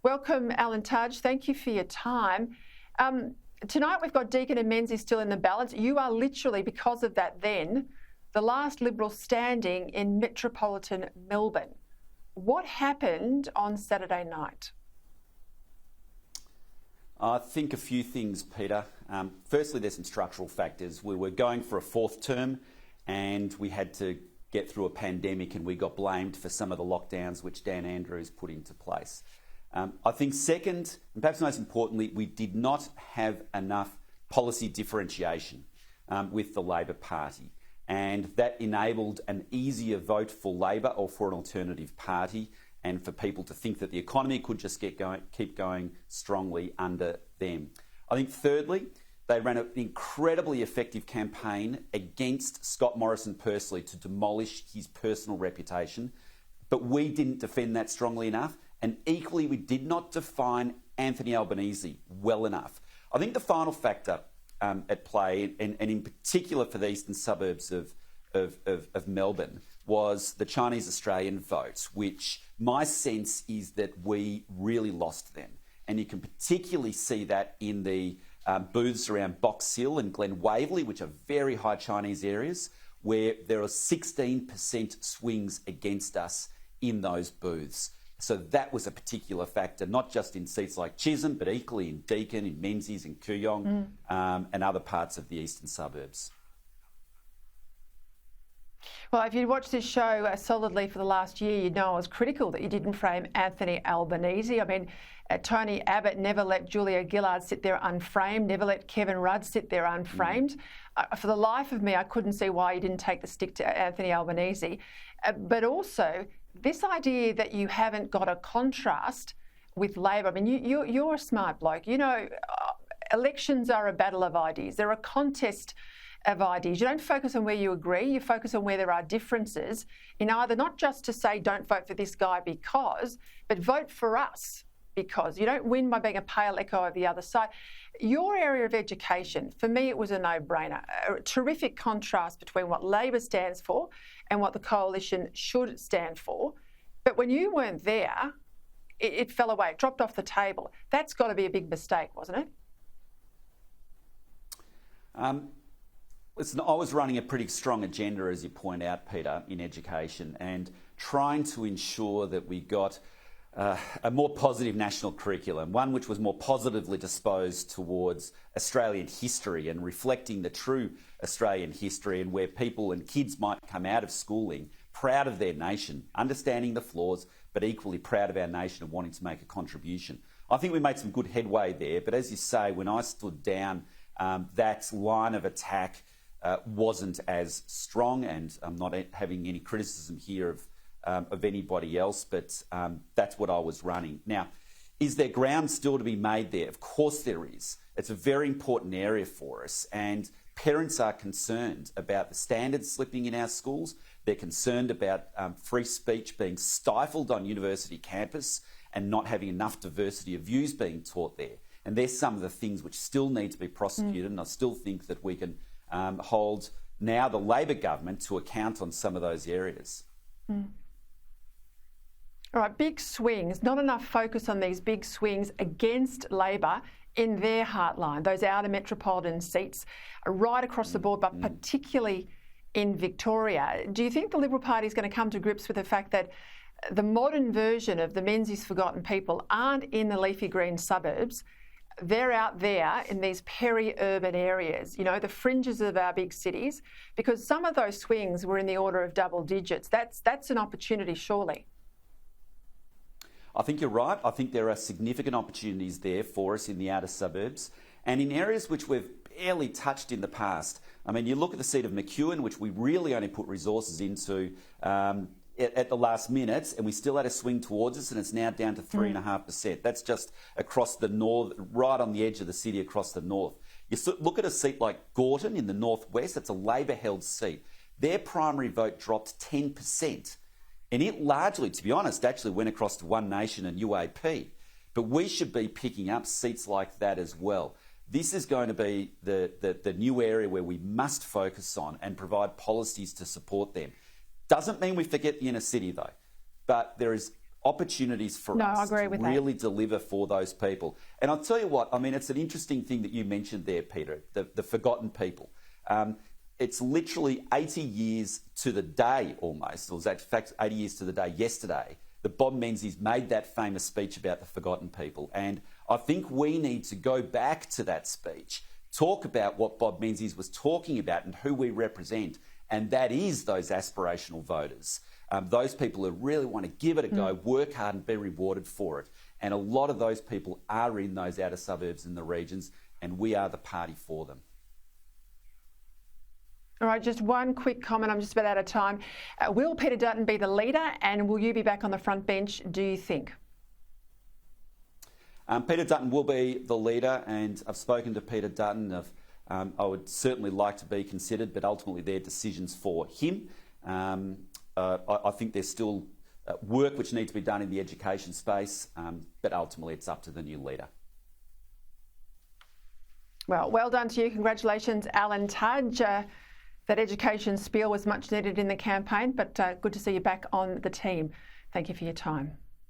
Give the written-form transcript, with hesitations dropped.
Welcome, Alan Tudge. Thank you for your time. Tonight we've got Deakin and Menzies still in the balance. You are literally, because of that then, the last Liberal standing in metropolitan Melbourne. What happened on Saturday night? I think a few things, Peter. Firstly, there's some structural factors. We were going for a fourth term and we had to get through a pandemic and we got blamed for some of the lockdowns which Dan Andrews put into place. I think second, and perhaps most importantly, we did not have enough policy differentiation with the Labor Party, and that enabled an easier vote for Labor or for an alternative party, and for people to think that the economy could just keep going strongly under them. I think thirdly, they ran an incredibly effective campaign against Scott Morrison personally to demolish his personal reputation, but we didn't defend that strongly enough. And equally, we did not define Anthony Albanese well enough. I think the final factor at play, and in particular for the eastern suburbs of Melbourne, was the Chinese Australian vote, which my sense is that we really lost them. And you can particularly see that in the booths around Box Hill and Glen Waverley, which are very high Chinese areas, where there are 16% swings against us in those booths. So that was a particular factor, not just in seats like Chisholm, but equally in Deakin, in Menzies, in Kooyong, and other parts of the eastern suburbs. Well, if you'd watched this show solidly for the last year, you'd know I was critical that you didn't frame Anthony Albanese. I mean, Tony Abbott never let Julia Gillard sit there unframed, never let Kevin Rudd sit there unframed. For the life of me, I couldn't see why you didn't take the stick to Anthony Albanese. But also, this idea that you haven't got a contrast with Labor. I mean, you're a smart bloke. You know, elections are a battle of ideas. They're a contest of ideas. You don't focus on where you agree. You focus on where there are differences in either not just to say don't vote for this guy because, but vote for us because. You don't win by being a pale echo of the other side. Your area of education, for me, it was a no-brainer. A terrific contrast between what Labor stands for and what the coalition should stand for. But when you weren't there, it fell away. It dropped off the table. That's got to be a big mistake, wasn't it? Listen, I was running a pretty strong agenda, as you point out, Peter, in education, and trying to ensure that we got a more positive national curriculum, one which was more positively disposed towards Australian history and reflecting the true Australian history, and where people and kids might come out of schooling proud of their nation, understanding the flaws, but equally proud of our nation and wanting to make a contribution. I think we made some good headway there, but as you say, when I stood down, that line of attack wasn't as strong, and I'm not having any criticism here of anybody else, but that's what I was running. Now, is there ground still to be made there? Of course there is. It's a very important area for us, and parents are concerned about the standards slipping in our schools. They're concerned about free speech being stifled on university campus and not having enough diversity of views being taught there. And there's some of the things which still need to be prosecuted, and I still think that we can hold now the Labor government to account on some of those areas. All right, big swings, not enough focus on these big swings against Labor in their heartline, those outer metropolitan seats right across the board, but particularly in Victoria. Do you think the Liberal Party is going to come to grips with the fact that the modern version of the Menzies forgotten people aren't in the leafy green suburbs? They're out there in these peri-urban areas, you know, the fringes of our big cities, because some of those swings were in the order of double digits. That's an opportunity, surely. I think you're right. I think there are significant opportunities there for us in the outer suburbs and in areas which we've barely touched in the past. I mean, you look at the seat of McEwen, which we really only put resources into at the last minute, and we still had a swing towards us, and it's now down to 3.5%. That's just across the north, right on the edge of the city across the north. You look at a seat like Gorton in the northwest, it's a Labor-held seat. Their primary vote dropped 10%. And it largely, to be honest, actually went across to One Nation and UAP. But we should be picking up seats like that as well. This is going to be the new area where we must focus on and provide policies to support them. Doesn't mean we forget the inner city, though. But there is opportunities for No, I us agree to with that. really deliver for those people. And I'll tell you what, I mean, it's an interesting thing that you mentioned there, Peter, the forgotten people. It's literally 80 years to the day almost, or in fact 80 years to the day yesterday, that Bob Menzies made that famous speech about the forgotten people. And I think we need to go back to that speech, talk about what Bob Menzies was talking about and who we represent, and that is those aspirational voters. Those people who really want to give it a go, work hard and be rewarded for it. And a lot of those people are in those outer suburbs and the regions, and we are the party for them. All right, just one quick comment. I'm just about out of time. Will Peter Dutton be the leader, and will you be back on the front bench, do you think? Peter Dutton will be the leader, and I've spoken to Peter Dutton. I would certainly like to be considered, but ultimately their decisions for him. I think there's still work which needs to be done in the education space, but ultimately it's up to the new leader. Well done to you. Congratulations, Alan Tudge. That education spiel was much needed in the campaign, but good to see you back on the team. Thank you for your time.